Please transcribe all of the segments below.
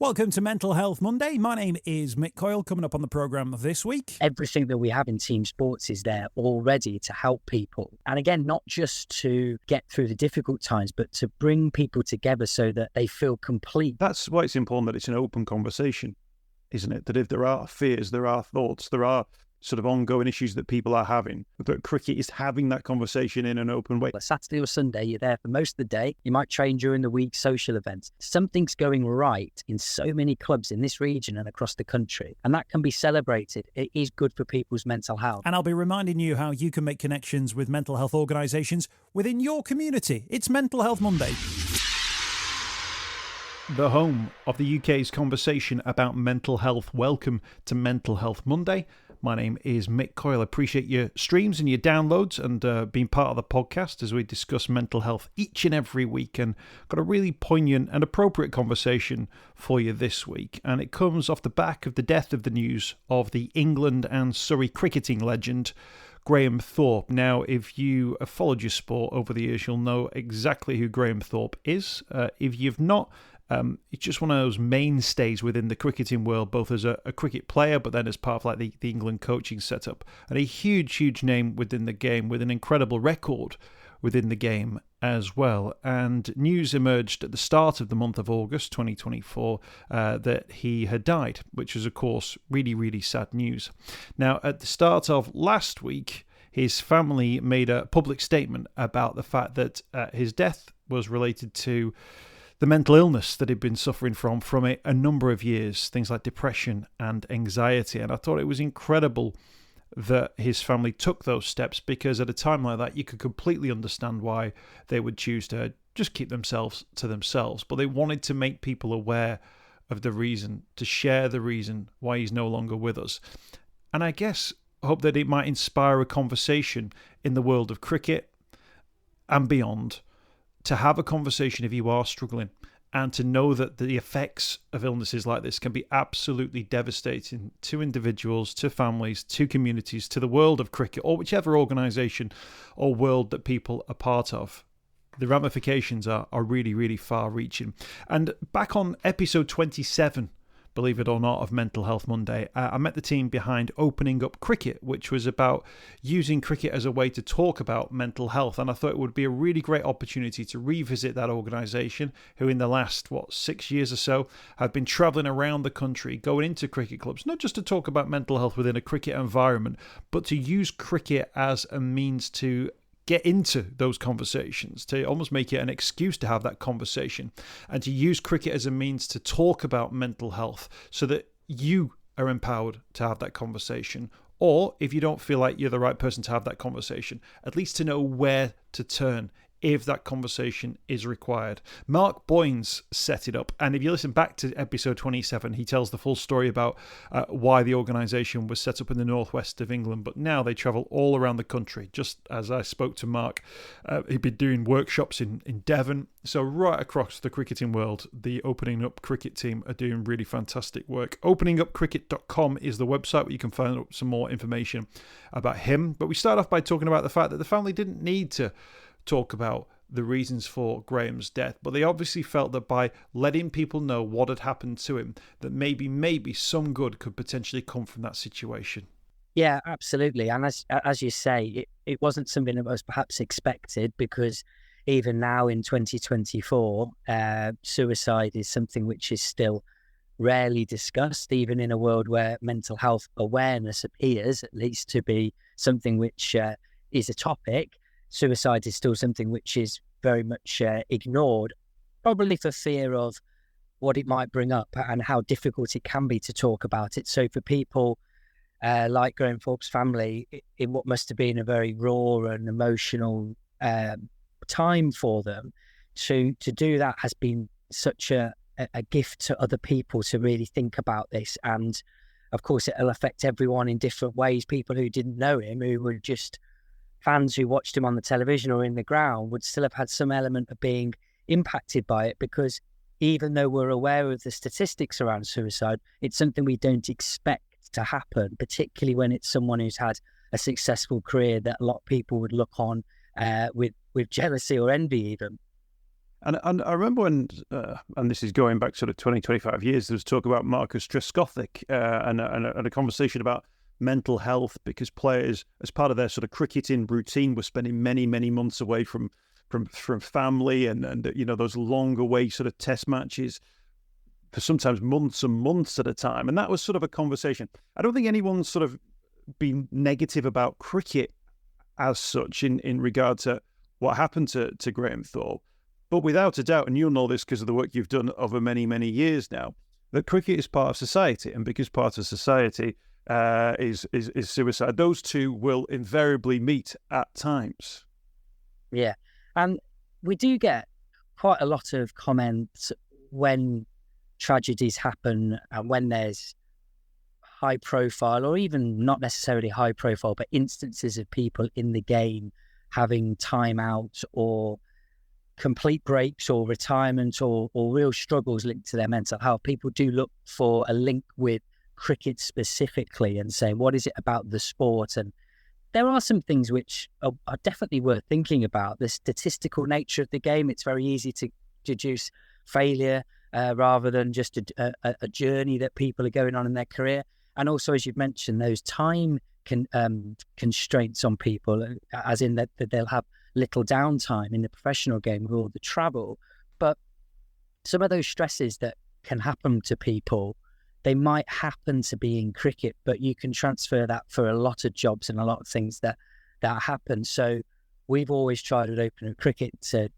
Welcome to Mental Health Monday. My name is Mick Coyle. Coming up on the programme this week, everything that we have in team sports is there already to help people. And again, not just to get through the difficult times, but to bring people together so that they feel complete. That's why it's important that it's an open conversation, isn't it? That if there are fears, there are thoughts, there are sort of ongoing issues that people are having, but cricket is having that conversation in an open way. Saturday or Sunday, you're there for most of the day. You might train during the week, social events. Something's going right in so many clubs in this region and across the country, and that can be celebrated. It is good for people's mental health. And I'll be reminding you how you can make connections with mental health organisations within your community. It's Mental Health Monday. The home of the UK's conversation about mental health. Welcome to Mental Health Monday. My name is Mick Coyle. I appreciate your streams and your downloads and being part of the podcast as we discuss mental health each and every week. And got a really poignant and appropriate conversation for you this week. And it comes off the back of the death of the news of the England and Surrey cricketing legend, Graham Thorpe. Now, if you have followed your sport over the years, you'll know exactly who Graham Thorpe is. If you've not, it's just one of those mainstays within the cricketing world, both as a cricket player, but then as part of like the England coaching setup. And a huge name within the game, with an incredible record within the game as well. And news emerged at the start of the month of August 2024 that he had died, which was, of course, really sad news. Now, at the start of last week, his family made a public statement about the fact that his death was related to the mental illness that he'd been suffering from a number of years, things like depression and anxiety. And I thought it was incredible that his family took those steps, because at a time like that, you could completely understand why they would choose to just keep themselves to themselves. But they wanted to make people aware of the reason, to share the reason why he's no longer with us. And I guess hope that it might inspire a conversation in the world of cricket and beyond, to have a conversation if you are struggling, and to know that the effects of illnesses like this can be absolutely devastating to individuals, to families, to communities, to the world of cricket, or whichever organisation or world that people are part of. The ramifications are really far-reaching. And back on episode 27, believe it or not, of Mental Health Monday, I met the team behind Opening Up Cricket, which was about using cricket as a way to talk about mental health. And I thought it would be a really great opportunity to revisit that organisation, who in the last, 6 years or so, have been travelling around the country, going into cricket clubs, not just to talk about mental health within a cricket environment, but to use cricket as a means to get into those conversations, to almost make it an excuse to have that conversation, and to use cricket as a means to talk about mental health so that you are empowered to have that conversation. Or if you don't feel like you're the right person to have that conversation, at least to know where to turn if that conversation is required. Mark Boyns set it up, and if you listen back to episode 27, he tells the full story about why the organisation was set up in the northwest of England, but now they travel all around the country. Just as I spoke to Mark, he'd been doing workshops in Devon, so right across the cricketing world, the Opening Up Cricket team are doing really fantastic work. OpeningUpCricket.com is the website where you can find out some more information about him, but we start off by talking about the fact that the family didn't need to talk about the reasons for Graham's death, but they obviously felt that by letting people know what had happened to him, that maybe some good could potentially come from that situation. Yeah, absolutely. And as you say, it wasn't something that was perhaps expected, because even now in 2024, suicide is something which is still rarely discussed, even in a world where mental health awareness appears at least to be something which is a topic. Suicide is still something which is very much ignored, probably for fear of what it might bring up and how difficult it can be to talk about it. So for people like Graham Thorpe's family, in what must have been a very raw and emotional time for them, to do that has been such a gift to other people to really think about this. And of course, it'll affect everyone in different ways. People who didn't know him, who were just fans who watched him on the television or in the ground, would still have had some element of being impacted by it, because even though we're aware of the statistics around suicide, it's something we don't expect to happen, particularly when it's someone who's had a successful career that a lot of people would look on with jealousy or envy even. And I remember when, and this is going back sort of 20, 25 years, there was talk about Marcus Trescothick and a conversation about mental health, because players, as part of their sort of cricketing routine, were spending many, many months away from family and those long away sort of test matches for sometimes months and months at a time. And that was sort of a conversation. I don't think anyone's sort of been negative about cricket as such in regard to what happened to Graham Thorpe. But without a doubt, and you'll know this because of the work you've done over many, many years now, that cricket is part of society. And because part of society is suicide, those two will invariably meet at times. Yeah. And we do get quite a lot of comments when tragedies happen and when there's high profile, or even not necessarily high profile, but instances of people in the game having time out or complete breaks or retirement or real struggles linked to their mental health. People do look for a link with cricket specifically and say, what is it about the sport? And there are some things which are definitely worth thinking about. The statistical nature of the game, it's very easy to deduce failure rather than just a journey that people are going on in their career. And also, as you've mentioned, those time constraints on people, as in that they'll have little downtime in the professional game with all the travel. But some of those stresses that can happen to people, they might happen to be in cricket, but you can transfer that for a lot of jobs and a lot of things that happen. So we've always tried at Open at Cricket to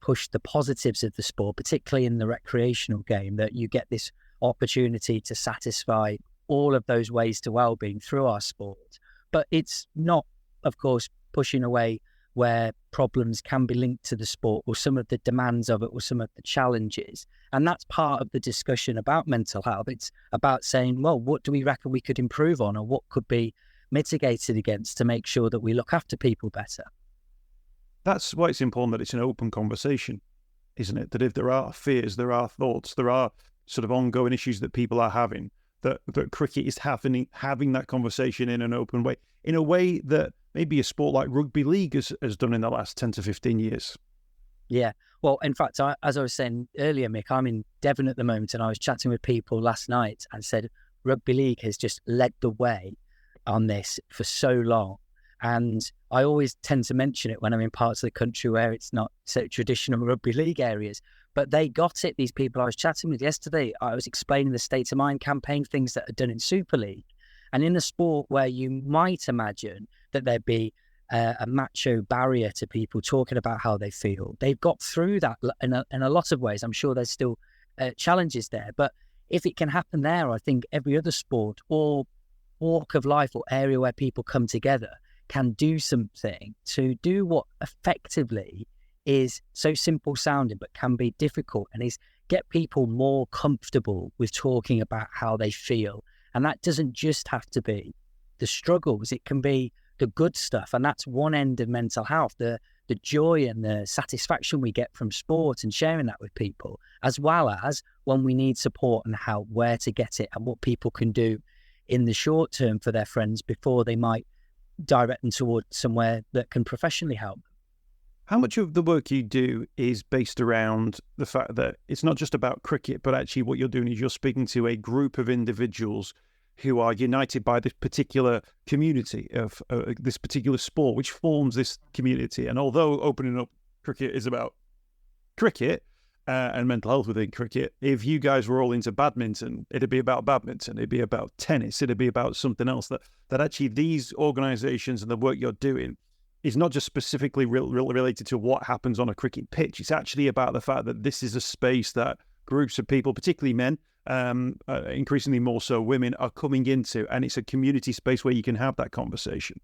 push the positives of the sport, particularly in the recreational game, that you get this opportunity to satisfy all of those ways to well-being through our sport. But it's not, of course, pushing away where problems can be linked to the sport or some of the demands of it or some of the challenges. And that's part of the discussion about mental health. It's about saying, well, what do we reckon we could improve on, or what could be mitigated against to make sure that we look after people better? That's why it's important that it's an open conversation, isn't it? That if there are fears, there are thoughts, there are sort of ongoing issues that people are having, that cricket is having that conversation in an open way, in a way that maybe a sport like rugby league has done in the last 10 to 15 years. Yeah. Well, in fact, as I was saying earlier, Mick, I'm in Devon at the moment, and I was chatting with people last night and said rugby league has just led the way on this for so long. And I always tend to mention it when I'm in parts of the country where it's not so traditional rugby league areas. But they got it, these people I was chatting with yesterday. I was explaining the State of Mind campaign, things that are done in Super League. And in a sport where you might imagine that there'd be a macho barrier to people talking about how they feel, they've got through that in a lot of ways. I'm sure there's still challenges there. But if it can happen there, I think every other sport or walk of life or area where people come together can do something to do what effectively is so simple sounding but can be difficult, and is get people more comfortable with talking about how they feel. And that doesn't just have to be the struggles, it can be the good stuff. And that's one end of mental health, the joy and the satisfaction we get from sport and sharing that with people, as well as when we need support and where to get it and what people can do in the short term for their friends before they might direct them toward somewhere that can professionally help. How much of the work you do is based around the fact that it's not just about cricket, but actually what you're doing is you're speaking to a group of individuals who are united by this particular community of this particular sport, which forms this community? And although Opening Up Cricket is about cricket and mental health within cricket, if you guys were all into badminton, it'd be about badminton, it'd be about tennis, it'd be about something else. That actually these organisations and the work you're doing is not just specifically related to what happens on a cricket pitch. It's actually about the fact that this is a space that groups of people, particularly men, increasingly more so women, are coming into, and it's a community space where you can have that conversation.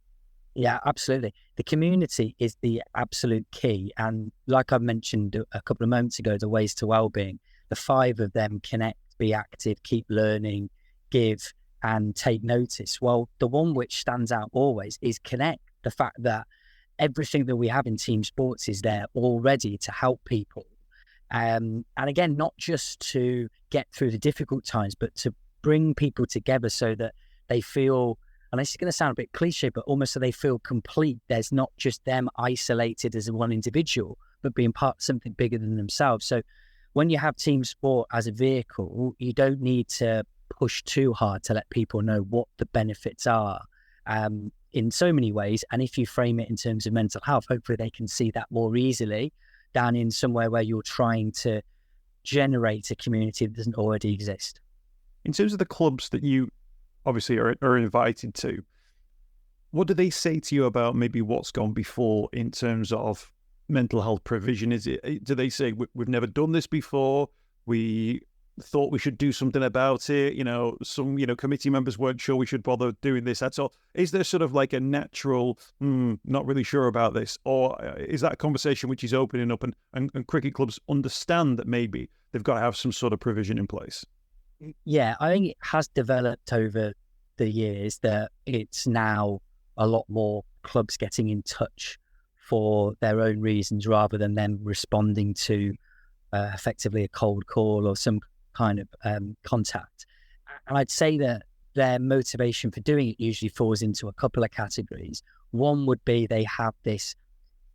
Yeah, absolutely. The community is the absolute key. And like I mentioned a couple of moments ago, the ways to wellbeing, the 5 of them: connect, be active, keep learning, give, and take notice. Well, the one which stands out always is connect. The fact that everything that we have in team sports is there already to help people. And again, not just to get through the difficult times, but to bring people together so that they feel, and this is going to sound a bit cliche, but almost so they feel complete. There's not just them isolated as one individual, but being part of something bigger than themselves. So when you have team sport as a vehicle, you don't need to push too hard to let people know what the benefits are in so many ways. And if you frame it in terms of mental health, hopefully they can see that more easily than in somewhere where you're trying to generate a community that doesn't already exist. In terms of the clubs that you obviously are invited to, what do they say to you about maybe what's gone before in terms of mental health provision? Do they say, we've never done this before, we thought we should do something about it, some committee members weren't sure we should bother doing this, that's all? Is there sort of like a natural not really sure about this, or is that a conversation which is opening up and cricket clubs understand that maybe they've got to have some sort of provision in place? Yeah, I think it has developed over the years that it's now a lot more clubs getting in touch for their own reasons rather than them responding to effectively a cold call or some kind of contact. And I'd say that their motivation for doing it usually falls into a couple of categories. One would be they have this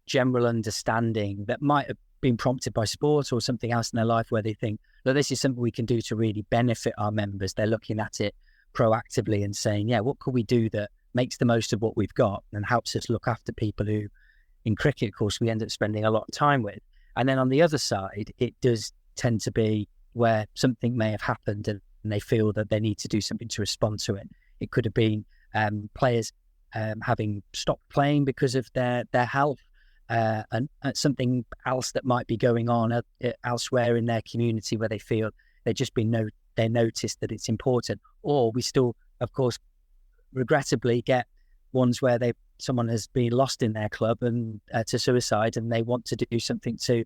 general understanding that might have been prompted by sport or something else in their life where they think, look, this is something we can do to really benefit our members. They're looking at it proactively and saying, yeah, what could we do that makes the most of what we've got and helps us look after people who, in cricket, of course, we end up spending a lot of time with. And then on the other side, it does tend to be where something may have happened and they feel that they need to do something to respond to it. It could have been players having stopped playing because of their health, and something else that might be going on elsewhere in their community where they feel they've just been they noticed that it's important. Or we still, of course, regrettably get ones where someone has been lost in their club and to suicide, and they want to do something to,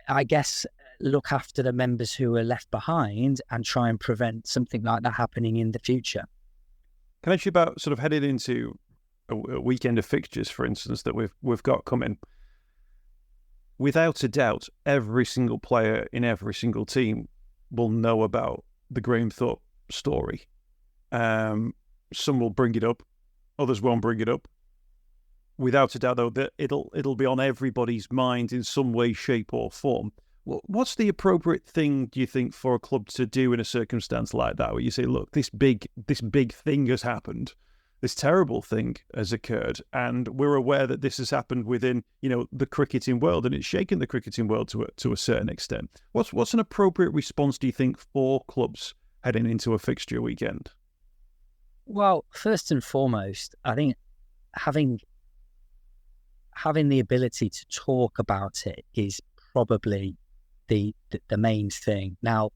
I guess, look after the members who are left behind and try and prevent something like that happening in the future. Can I ask you about sort of headed into a weekend of fixtures, for instance, that we've got coming? Without a doubt, every single player in every single team will know about the Graham Thorpe story. Some will bring it up, others won't bring it up. Without a doubt, though, that it'll be on everybody's mind in some way, shape, or form. What's the appropriate thing, do you think, for a club to do in a circumstance like that, where you say, look, this big thing has happened, this terrible thing has occurred, and we're aware that this has happened within, the cricketing world, and it's shaken the cricketing world to a certain extent. What's an appropriate response, do you think, for clubs heading into a fixture weekend? Well, first and foremost, I think having the ability to talk about it is probably the main thing. Now,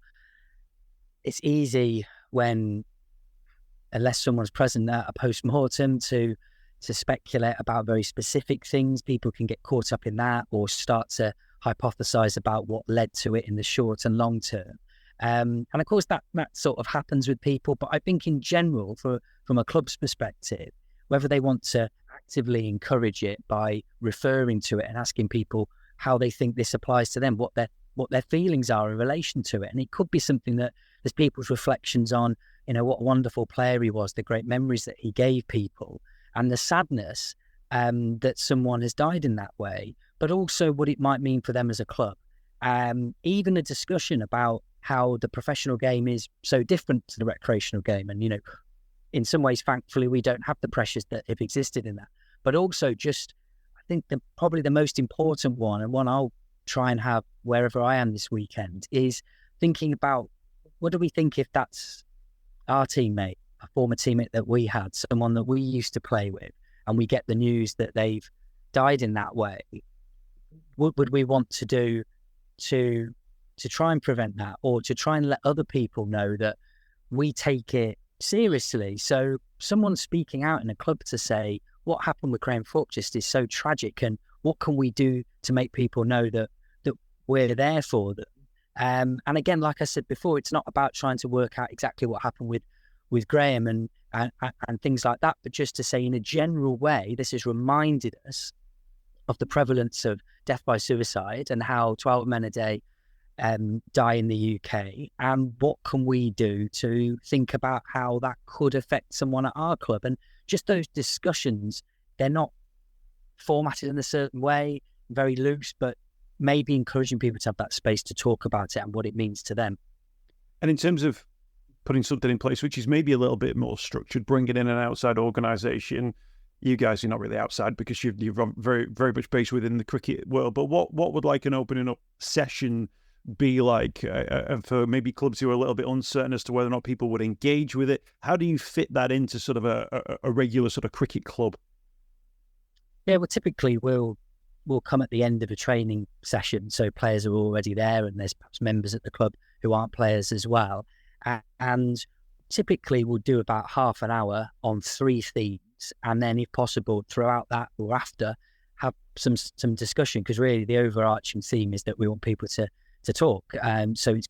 it's easy unless someone's present at a post-mortem to speculate about very specific things. People can get caught up in that or start to hypothesize about what led to it in the short and long term. And of course, that sort of happens with people. But I think in general, from a club's perspective, whether they want to actively encourage it by referring to it and asking people how they think this applies to them, what their feelings are in relation to it. And it could be something that there's people's reflections on, what a wonderful player he was, the great memories that he gave people, and the sadness that someone has died in that way, but also what it might mean for them as a club. Even a discussion about how the professional game is so different to the recreational game. And, in some ways, thankfully, we don't have the pressures that have existed in that. But also just, I think probably the most important one, and one I'll try and have wherever I am this weekend, is thinking about what do we think if that's our teammate, a former teammate that we had, someone that we used to play with, and we get the news that they've died in that way. What would we want to do to try and prevent that, or to try and let other people know that we take it seriously? So someone speaking out in a club to say what happened with Graham Thorpe just is so tragic, and what can we do to make people know that we're there for them? And again, like I said before, it's not about trying to work out exactly what happened with Graham and things like that, but just to say in a general way, this has reminded us of the prevalence of death by suicide and how 12 men a day die in the UK, and what can we do to think about how that could affect someone at our club. And just those discussions, they're not formatted in a certain way. very loose, but maybe encouraging people to have that space to talk about it and what it means to them. And in terms of putting something in place, which is maybe a little bit more structured, bringing in an outside organisation, you guys are not really outside because you're very, very much based within the cricket world. But what would like an opening up session be like for maybe clubs who are a little bit uncertain as to whether or not people would engage with it? How do you fit that into sort of a regular sort of cricket club? Yeah, well, typically we'll come at the end of a training session, so players are already there, and there's perhaps members at the club who aren't players as well. And typically we'll do about half an hour on 3 themes, and then if possible throughout that or after have some discussion, because really the overarching theme is that we want people to talk. So it's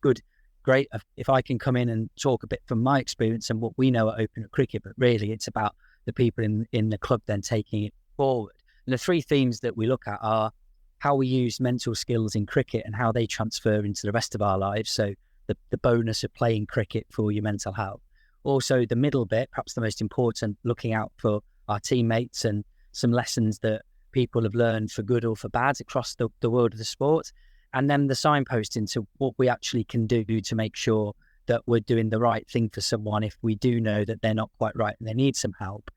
great if I can come in and talk a bit from my experience and what we know at Open Up Cricket, but really it's about the people in the club then taking it forward. And the 3 themes that we look at are how we use mental skills in cricket and how they transfer into the rest of our lives. So the bonus of playing cricket for your mental health. Also the middle bit, perhaps the most important, looking out for our teammates and some lessons that people have learned for good or for bad across the world of the sport. And then the signpost into what we actually can do to make sure that we're doing the right thing for someone if we do know that they're not quite right and they need some help,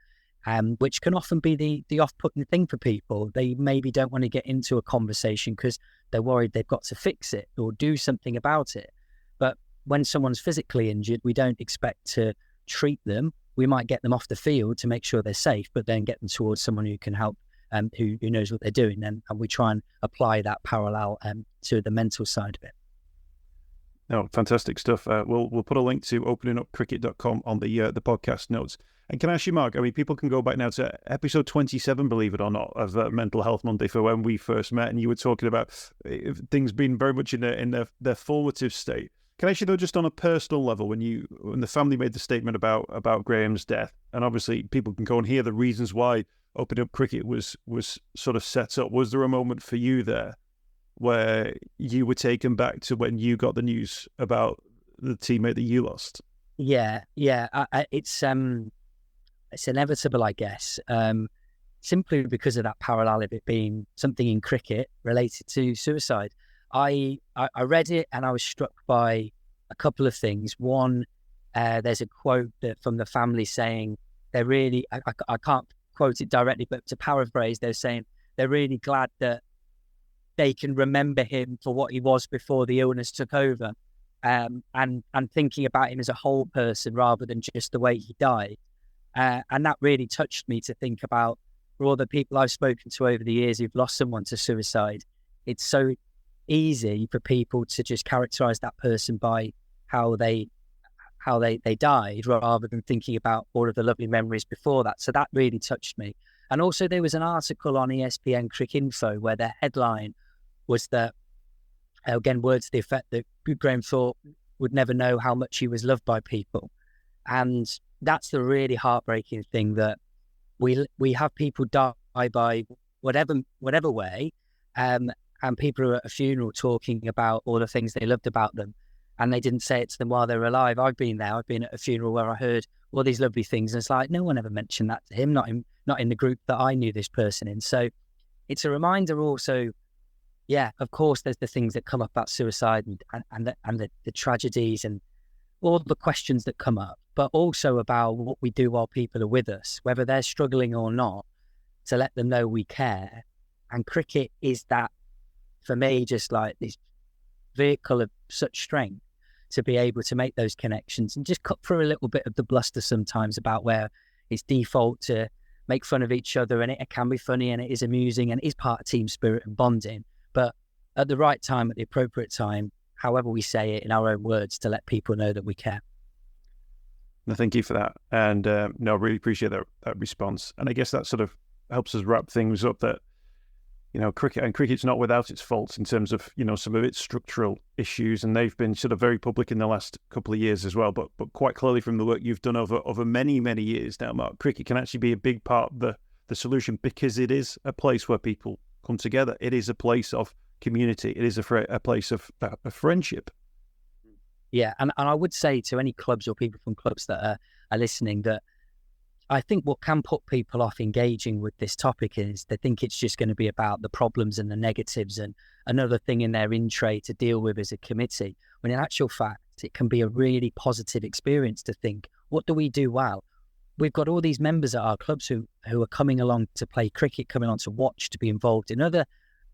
which can often be the off-putting thing for people. They maybe don't want to get into a conversation because they're worried they've got to fix it or do something about it. But when someone's physically injured, we don't expect to treat them. We might get them off the field to make sure they're safe, but then get them towards someone who can help, who knows what they're doing. And we try and apply that parallel to the mental side of it. No, fantastic stuff. We'll put a link to openingupcricket.com on the podcast notes. And can I ask you, Mark, I mean, people can go back now to episode 27, believe it or not, of Mental Health Monday for when we first met, and you were talking about things being very much in their formative state. Can I ask you, though, just on a personal level, when the family made the statement about Graham's death, and obviously people can go and hear the reasons why Open Up Cricket was sort of set up, was there a moment for you there where you were taken back to when you got the news about the teammate that you lost? Yeah. It's inevitable, I guess, simply because of that parallel of it being something in cricket related to suicide. I read it and I was struck by a couple of things. One, there's a quote from the family saying they're really, I can't quote it directly, but to paraphrase, they're saying they're really glad that they can remember him for what he was before the illness took over, and thinking about him as a whole person rather than just the way he died. And that really touched me to think about, for all the people I've spoken to over the years who've lost someone to suicide, it's so easy for people to just characterize that person by how they died rather than thinking about all of the lovely memories before that. So that really touched me. And also there was an article on ESPN Cricinfo where the headline was that, again, words to the effect that Graham Thorpe would never know how much he was loved by people. And that's the really heartbreaking thing, that we have people die by whatever way, and people are at a funeral talking about all the things they loved about them, and they didn't say it to them while they were alive. I've been there. I've been at a funeral where I heard all these lovely things, and it's like, no one ever mentioned that to him, not in the group that I knew this person in. So it's a reminder also, yeah, of course, there's the things that come up about suicide and the tragedies and all the questions that come up, but also about what we do while people are with us, whether they're struggling or not, to let them know we care. And cricket is that, for me, just like this vehicle of such strength to be able to make those connections and just cut through a little bit of the bluster sometimes about where it's default to make fun of each other, and it can be funny and it is amusing and it is part of team spirit and bonding, but at the right time, at the appropriate time, however we say it in our own words, to let people know that we care. No, thank you for that. And no, I really appreciate that response. And I guess that sort of helps us wrap things up, that, you know, cricket's not without its faults in terms of, you know, some of its structural issues, and they've been sort of very public in the last couple of years as well. But quite clearly from the work you've done over many, many years now, Mark, cricket can actually be a big part of the solution, because it is a place where people come together. It is a place of community. It is a place of friendship. Yeah, and I would say to any clubs or people from clubs that are listening, that I think what can put people off engaging with this topic is they think it's just going to be about the problems and the negatives and another thing in their in tray to deal with as a committee, when in actual fact, it can be a really positive experience to think, what do we do well? We've got all these members at our clubs who are coming along to play cricket, coming on to watch, to be involved in other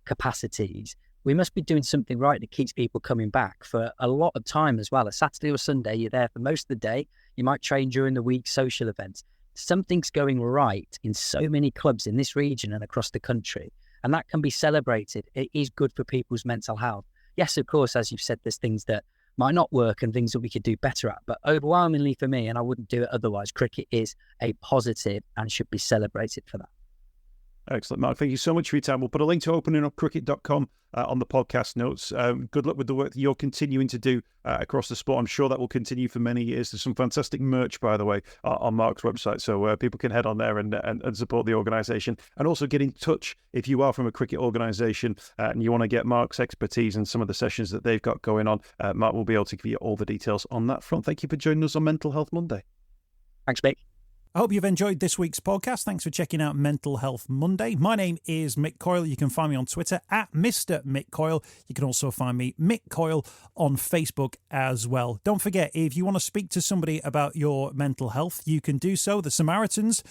capacities. We must be doing something right that keeps people coming back for a lot of time as well. A Saturday or Sunday, you're there for most of the day. You might train during the week, social events. Something's going right in so many clubs in this region and across the country, and that can be celebrated. It is good for people's mental health. Yes, of course, as you've said, there's things that might not work and things that we could do better at, but overwhelmingly for me, and I wouldn't do it otherwise, cricket is a positive and should be celebrated for that. Excellent, Mark. Thank you so much for your time. We'll put a link to openingupcricket.com on the podcast notes. Good luck with the work that you're continuing to do across the sport. I'm sure that will continue for many years. There's some fantastic merch, by the way, on Mark's website, so people can head on there and support the organisation. And also get in touch if you are from a cricket organisation and you want to get Mark's expertise and some of the sessions that they've got going on. Mark will be able to give you all the details on that front. Thank you for joining us on Mental Health Monday. Thanks, Mick. I hope you've enjoyed this week's podcast. Thanks for checking out Mental Health Monday. My name is Mick Coyle. You can find me on Twitter at Mr. Mick Coyle. You can also find me, Mick Coyle, on Facebook as well. Don't forget, if you want to speak to somebody about your mental health, you can do so. The Samaritans,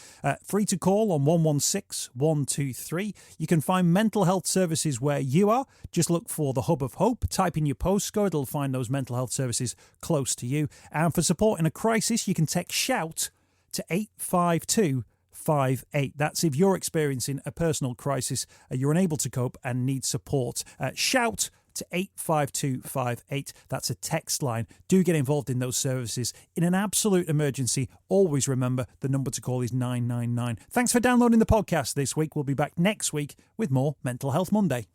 free to call on 116 123. You can find mental health services where you are. Just look for the Hub of Hope. Type in your postcode. It'll find those mental health services close to you. And for support in a crisis, you can text SHOUT to 85258. That's if you're experiencing a personal crisis, you're unable to cope and need support. Shout to 85258. That's a text line. Do get involved in those services. In an absolute emergency, always remember the number to call is 999. Thanks for downloading the podcast this week. We'll be back next week with more Mental Health Monday.